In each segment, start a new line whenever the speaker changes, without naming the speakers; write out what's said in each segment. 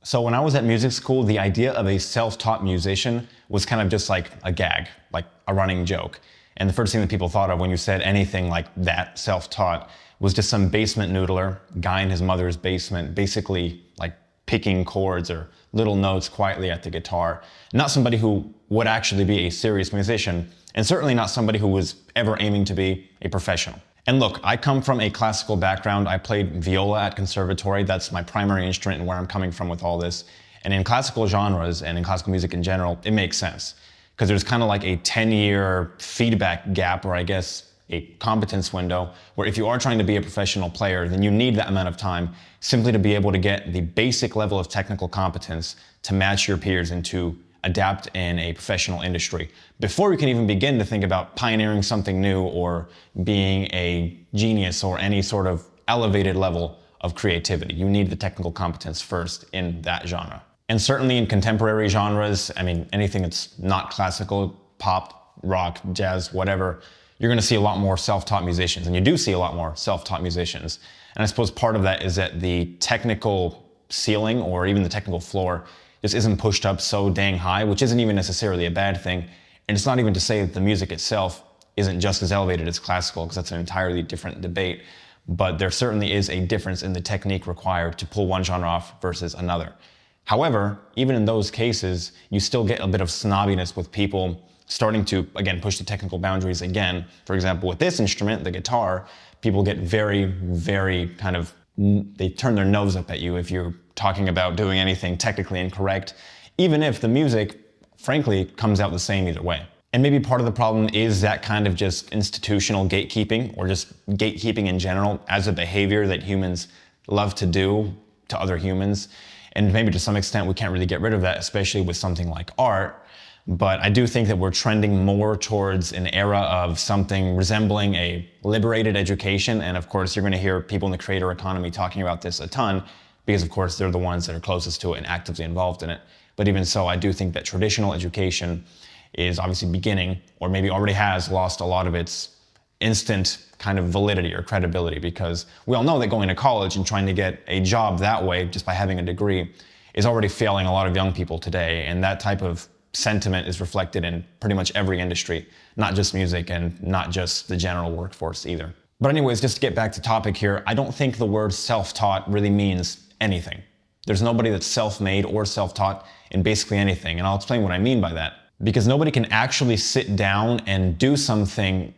So when I was at music school, the idea of a self-taught musician was kind of just like a gag, like a running joke. And the first thing that people thought of when you said anything like that, self-taught, was just some basement noodler, guy in his mother's basement, basically like picking chords or little notes quietly at the guitar. Not somebody who would actually be a serious musician, and certainly not somebody who was ever aiming to be a professional. And look, I come from a classical background. I played viola at conservatory. That's my primary instrument and where I'm coming from with all this. And in classical genres and in classical music in general, it makes sense. Because there's kind of like a 10-year feedback gap, or I guess a competence window, where if you are trying to be a professional player, then you need that amount of time simply to be able to get the basic level of technical competence to match your peers and to adapt in a professional industry before you can even begin to think about pioneering something new or being a genius or any sort of elevated level of creativity. You need the technical competence first in that genre. And certainly in contemporary genres, I mean, anything that's not classical, pop, rock, jazz, whatever, you're gonna see a lot more self-taught musicians, and you do see a lot more self-taught musicians. And I suppose part of that is that the technical ceiling or even the technical floor just isn't pushed up so dang high, which isn't even necessarily a bad thing. And it's not even to say that the music itself isn't just as elevated as classical, because that's an entirely different debate. But there certainly is a difference in the technique required to pull one genre off versus another. However, even in those cases, you still get a bit of snobbiness with people starting to, again, push the technical boundaries again. For example, with this instrument, the guitar, people get very, very kind of, they turn their nose up at you if you're talking about doing anything technically incorrect, even if the music, frankly, comes out the same either way. And maybe part of the problem is that kind of just institutional gatekeeping, or just gatekeeping in general as a behavior that humans love to do to other humans. And maybe to some extent we can't really get rid of that, especially with something like art. But I do think that we're trending more towards an era of something resembling a liberated education. And of course, you're going to hear people in the creator economy talking about this a ton, because of course they're the ones that are closest to it and actively involved in it. But even so, I do think that traditional education is obviously beginning, or maybe already has lost a lot of its instant kind of validity or credibility, because we all know that going to college and trying to get a job that way, just by having a degree, is already failing a lot of young people today. And that type of sentiment is reflected in pretty much every industry, not just music and not just the general workforce either. But anyways, just to get back to topic here, I don't think the word self-taught really means anything. There's nobody that's self-made or self-taught in basically anything, and I'll explain what I mean by that. Because nobody can actually sit down and do something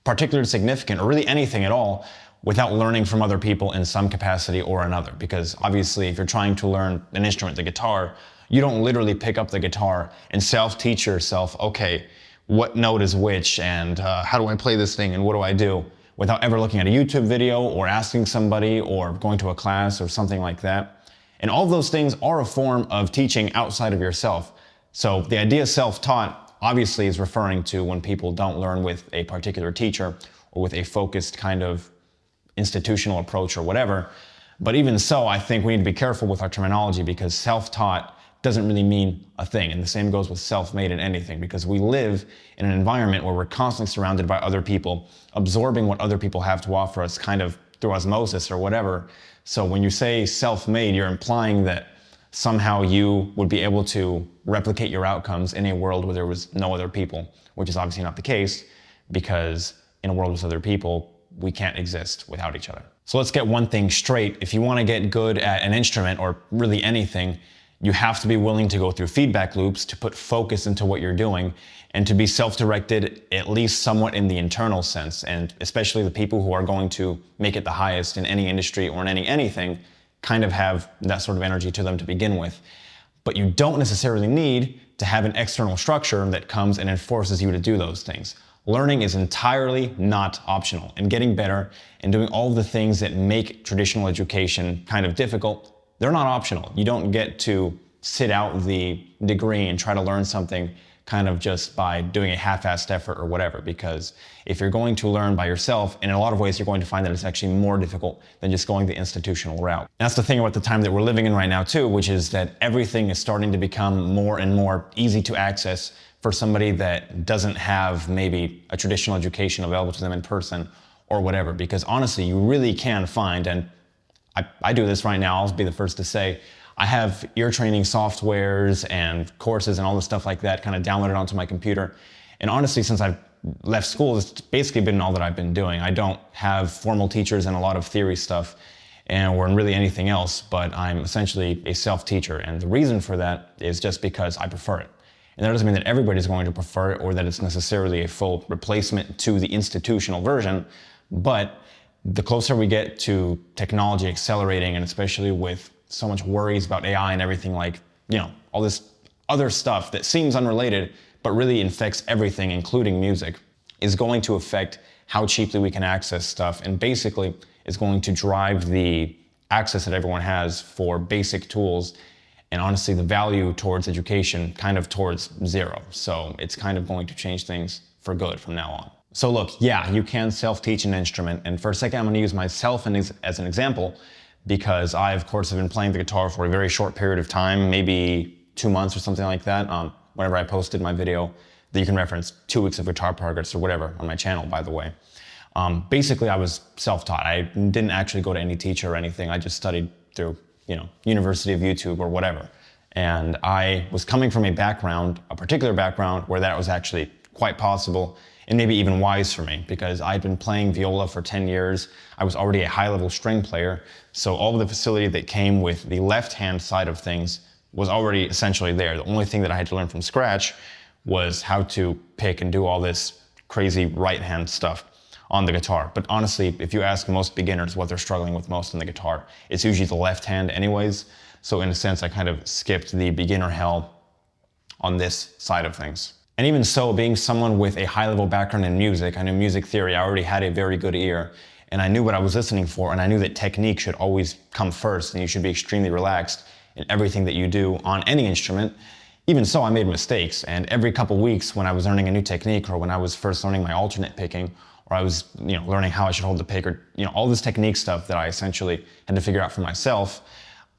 particularly significant, or really anything at all, without learning from other people in some capacity or another. Because obviously, if you're trying to learn an instrument, the guitar, you don't literally pick up the guitar and self-teach yourself, okay, what note is which, and how do I play this thing, and what do I do, without ever looking at a YouTube video or asking somebody or going to a class or something like that. And all of those things are a form of teaching outside of yourself. So the idea self-taught obviously is referring to when people don't learn with a particular teacher or with a focused kind of institutional approach or whatever. But even so, I think we need to be careful with our terminology, because self-taught doesn't really mean a thing. And the same goes with self-made in anything, because we live in an environment where we're constantly surrounded by other people, absorbing what other people have to offer us kind of through osmosis or whatever. So when you say self-made, you're implying that somehow you would be able to replicate your outcomes in a world where there was no other people, which is obviously not the case, because in a world with other people, we can't exist without each other. So let's get one thing straight. If you want to get good at an instrument, or really anything, you have to be willing to go through feedback loops, to put focus into what you're doing, and to be self-directed, at least somewhat in the internal sense. And especially the people who are going to make it the highest in any industry or in anything kind of have that sort of energy to them to begin with. But you don't necessarily need to have an external structure that comes and enforces you to do those things. Learning is entirely not optional, and getting better and doing all the things that make traditional education kind of difficult, they're not optional. You don't get to sit out the degree and try to learn something kind of just by doing a half-assed effort or whatever, because if you're going to learn by yourself, in a lot of ways you're going to find that it's actually more difficult than just going the institutional route. And that's the thing about the time that we're living in right now too, which is that everything is starting to become more and more easy to access for somebody that doesn't have maybe a traditional education available to them in person or whatever. Because honestly, you really can find, and I do this right now, I'll be the first to say, I have ear training softwares and courses and all the stuff like that kind of downloaded onto my computer. And honestly, since I've left school, it's basically been all that I've been doing. I don't have formal teachers and a lot of theory stuff or really anything else, but I'm essentially a self-teacher. And the reason for that is just because I prefer it. And that doesn't mean that everybody's going to prefer it or that it's necessarily a full replacement to the institutional version, but the closer we get to technology accelerating, and especially with so much worries about AI and everything, like, all this other stuff that seems unrelated, but really infects everything, including music, is going to affect how cheaply we can access stuff, and basically is going to drive the access that everyone has for basic tools, and honestly the value towards education kind of towards zero. So it's kind of going to change things for good from now on. So look, yeah, you can self-teach an instrument, and for a second I'm going to use myself as an example, because I, of course, have been playing the guitar for a very short period of time, maybe 2 months or something like that. Whenever I posted my video that you can reference, 2 weeks of guitar progress or whatever on my channel, by the way. Basically, I was self-taught. I didn't actually go to any teacher or anything. I just studied through, University of YouTube or whatever. And I was coming from a particular background where that was actually quite possible and maybe even wise for me, because I'd been playing viola for 10 years. I was already a high-level string player, so all of the facility that came with the left-hand side of things was already essentially there. The only thing that I had to learn from scratch was how to pick and do all this crazy right-hand stuff on the guitar. But honestly, if you ask most beginners what they're struggling with most on the guitar, it's usually the left hand anyways. So in a sense, I kind of skipped the beginner hell on this side of things. And even so, being someone with a high-level background in music, I knew music theory, I already had a very good ear, and I knew what I was listening for, and I knew that technique should always come first, and you should be extremely relaxed in everything that you do on any instrument. Even so, I made mistakes, and every couple weeks when I was learning a new technique, or when I was first learning my alternate picking, or I was learning how I should hold the pick, or all this technique stuff that I essentially had to figure out for myself,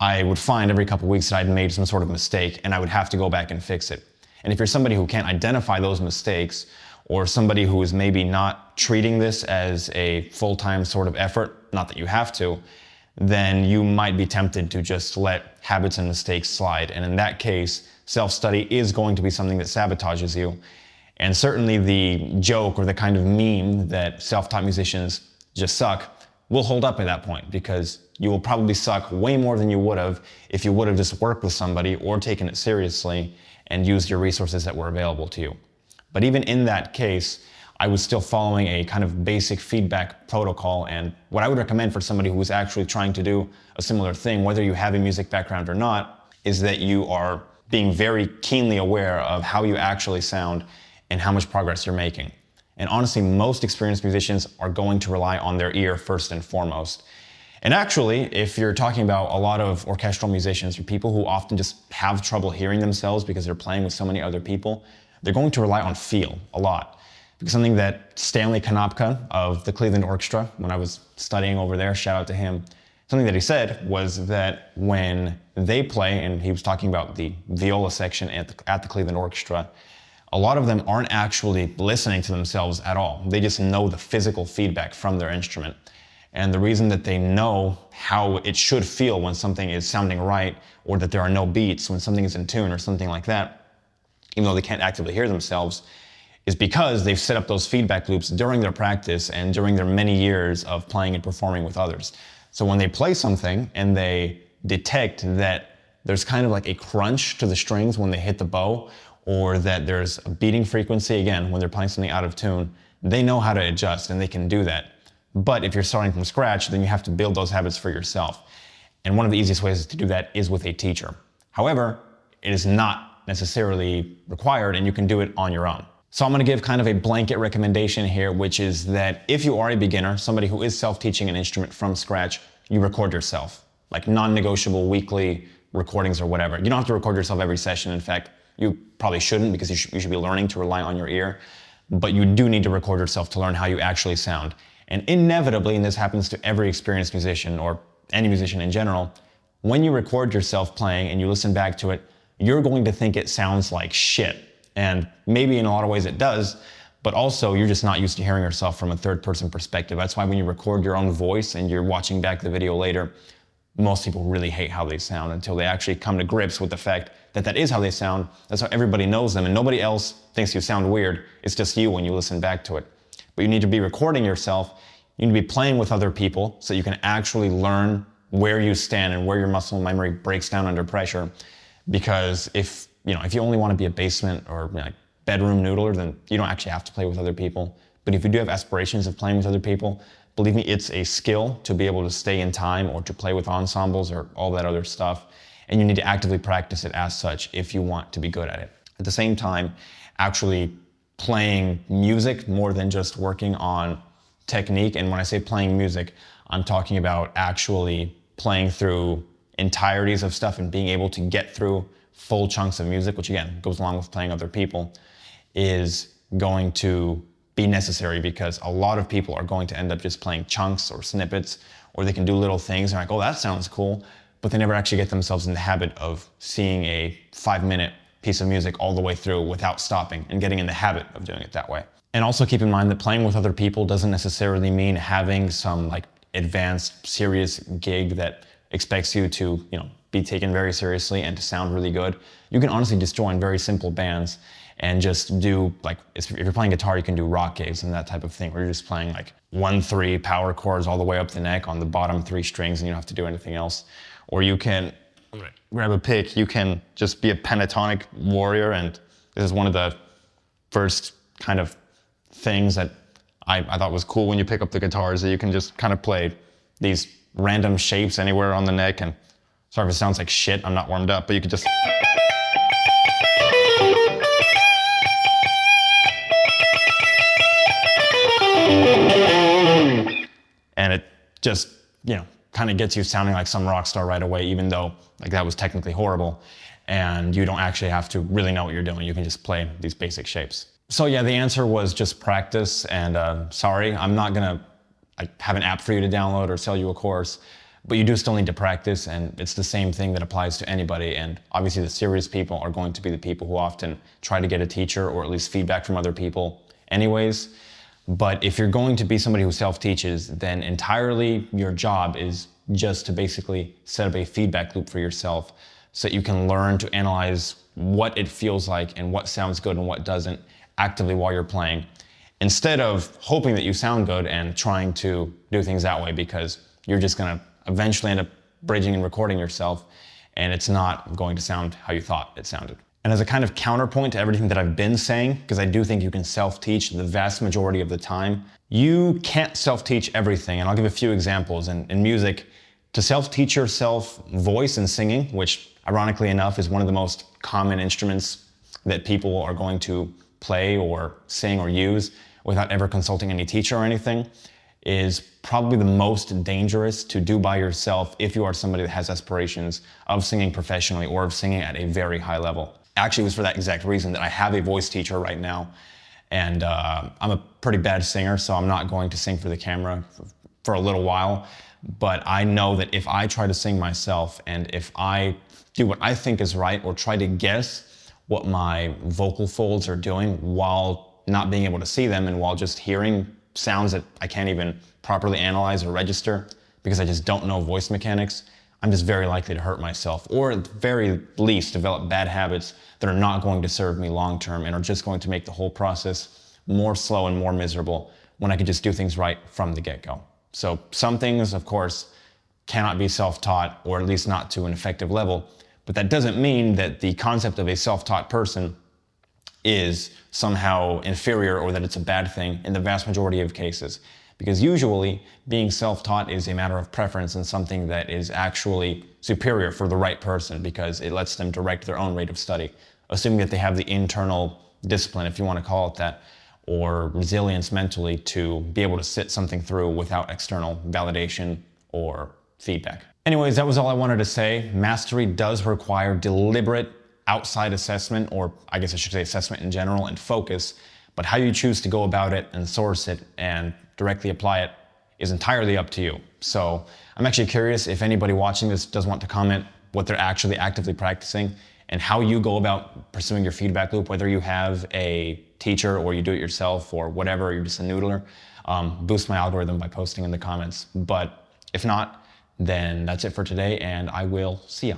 I would find every couple weeks that I'd made some sort of mistake, and I would have to go back and fix it. And if you're somebody who can't identify those mistakes, or somebody who is maybe not treating this as a full-time sort of effort, not that you have to, then you might be tempted to just let habits and mistakes slide. And in that case, self-study is going to be something that sabotages you. And certainly the joke or the kind of meme that self-taught musicians just suck will hold up at that point, because you will probably suck way more than you would have if you would have just worked with somebody or taken it seriously and used your resources that were available to you. But even in that case, I was still following a kind of basic feedback protocol, and what I would recommend for somebody who is actually trying to do a similar thing, whether you have a music background or not, is that you are being very keenly aware of how you actually sound and how much progress you're making. And honestly, most experienced musicians are going to rely on their ear first and foremost. And actually, if you're talking about a lot of orchestral musicians or people who often just have trouble hearing themselves because they're playing with so many other people, they're going to rely on feel a lot. Because something that Stanley Konopka of the Cleveland Orchestra, when I was studying over there, shout out to him, something that he said was that when they play, and he was talking about the viola section at the Cleveland Orchestra, a lot of them aren't actually listening to themselves at all. They just know the physical feedback from their instrument. And the reason that they know how it should feel when something is sounding right, or that there are no beats when something is in tune or something like that, even though they can't actively hear themselves, is because they've set up those feedback loops during their practice and during their many years of playing and performing with others. So when they play something and they detect that there's kind of like a crunch to the strings when they hit the bow, or that there's a beating frequency, again, when they're playing something out of tune, they know how to adjust and they can do that. But if you're starting from scratch, then you have to build those habits for yourself. And one of the easiest ways to do that is with a teacher. However, it is not necessarily required, and you can do it on your own. So I'm going to give kind of a blanket recommendation here, which is that if you are a beginner, somebody who is self-teaching an instrument from scratch, you record yourself, like non-negotiable weekly recordings or whatever. You don't have to record yourself every session. In fact, you probably shouldn't, because you should be learning to rely on your ear. But you do need to record yourself to learn how you actually sound. And inevitably, and this happens to every experienced musician or any musician in general, when you record yourself playing and you listen back to it, you're going to think it sounds like shit. And maybe in a lot of ways it does, but also you're just not used to hearing yourself from a third person perspective. That's why when you record your own voice and you're watching back the video later, most people really hate how they sound until they actually come to grips with the fact that that is how they sound. That's how everybody knows them, and nobody else thinks you sound weird. It's just you when you listen back to it. But you need to be recording yourself. You need to be playing with other people so you can actually learn where you stand and where your muscle memory breaks down under pressure. Because if you only want to be a basement or like bedroom noodler, then you don't actually have to play with other people. But if you do have aspirations of playing with other people, believe me, it's a skill to be able to stay in time or to play with ensembles or all that other stuff. And you need to actively practice it as such if you want to be good at it. At the same time, actually playing music more than just working on technique. And when I say playing music, I'm talking about actually playing through entireties of stuff and being able to get through full chunks of music, which again goes along with playing other people, is going to be necessary, because a lot of people are going to end up just playing chunks or snippets, or they can do little things and like, oh, that sounds cool, but they never actually get themselves in the habit of seeing a 5-minute piece of music all the way through without stopping and getting in the habit of doing it that way. And also keep in mind that playing with other people doesn't necessarily mean having some like advanced, serious gig that expects you to, be taken very seriously and to sound really good. You can honestly just join very simple bands and just do, like, if you're playing guitar, you can do rock gigs and that type of thing, where you're just playing like 1-3 power chords all the way up the neck on the bottom 3 strings and you don't have to do anything else. Or you can grab a pick, you can just be a pentatonic warrior, and this is one of the first kind of things that I thought was cool when you pick up the guitar, is that you can just kind of play these random shapes anywhere on the neck. And sorry if it sounds like shit, I'm not warmed up, but you could just... And it just, kind of gets you sounding like some rock star right away, even though like that was technically horrible. And you don't actually have to really know what you're doing. You can just play these basic shapes. So yeah, the answer was just practice. And sorry, I'm not gonna have an app for you to download or sell you a course, but you do still need to practice. And it's the same thing that applies to anybody. And obviously the serious people are going to be the people who often try to get a teacher or at least feedback from other people anyways. But if you're going to be somebody who self-teaches, then entirely your job is just to basically set up a feedback loop for yourself so that you can learn to analyze what it feels like and what sounds good and what doesn't actively while you're playing, instead of hoping that you sound good and trying to do things that way, because you're just going to eventually end up bridging and recording yourself and it's not going to sound how you thought it sounded. And as a kind of counterpoint to everything that I've been saying, because I do think you can self-teach the vast majority of the time, you can't self-teach everything. And I'll give a few examples. In music, to self-teach yourself voice and singing, which ironically enough is one of the most common instruments that people are going to play or sing or use without ever consulting any teacher or anything, is probably the most dangerous to do by yourself if you are somebody that has aspirations of singing professionally or of singing at a very high level. Actually, it was for that exact reason that I have a voice teacher right now. And I'm a pretty bad singer, so I'm not going to sing for the camera for a little while. But I know that if I try to sing myself and if I do what I think is right or try to guess what my vocal folds are doing while not being able to see them and while just hearing sounds that I can't even properly analyze or register because I just don't know voice mechanics, I'm just very likely to hurt myself, or at the very least develop bad habits that are not going to serve me long term and are just going to make the whole process more slow and more miserable when I could just do things right from the get-go. So some things, of course, cannot be self-taught, or at least not to an effective level, but that doesn't mean that the concept of a self-taught person is somehow inferior or that it's a bad thing in the vast majority of cases. Because usually being self-taught is a matter of preference and something that is actually superior for the right person because it lets them direct their own rate of study, assuming that they have the internal discipline, if you want to call it that, or resilience mentally to be able to sit something through without external validation or feedback. Anyways, that was all I wanted to say. Mastery does require deliberate outside assessment, or I guess I should say assessment in general, and focus, but how you choose to go about it and source it and directly apply it is entirely up to you. So I'm actually curious if anybody watching this does want to comment what they're actually actively practicing and how you go about pursuing your feedback loop, whether you have a teacher or you do it yourself or whatever, you're just a noodler. Boost my algorithm by posting in the comments. But if not, then that's it for today, and I will see ya.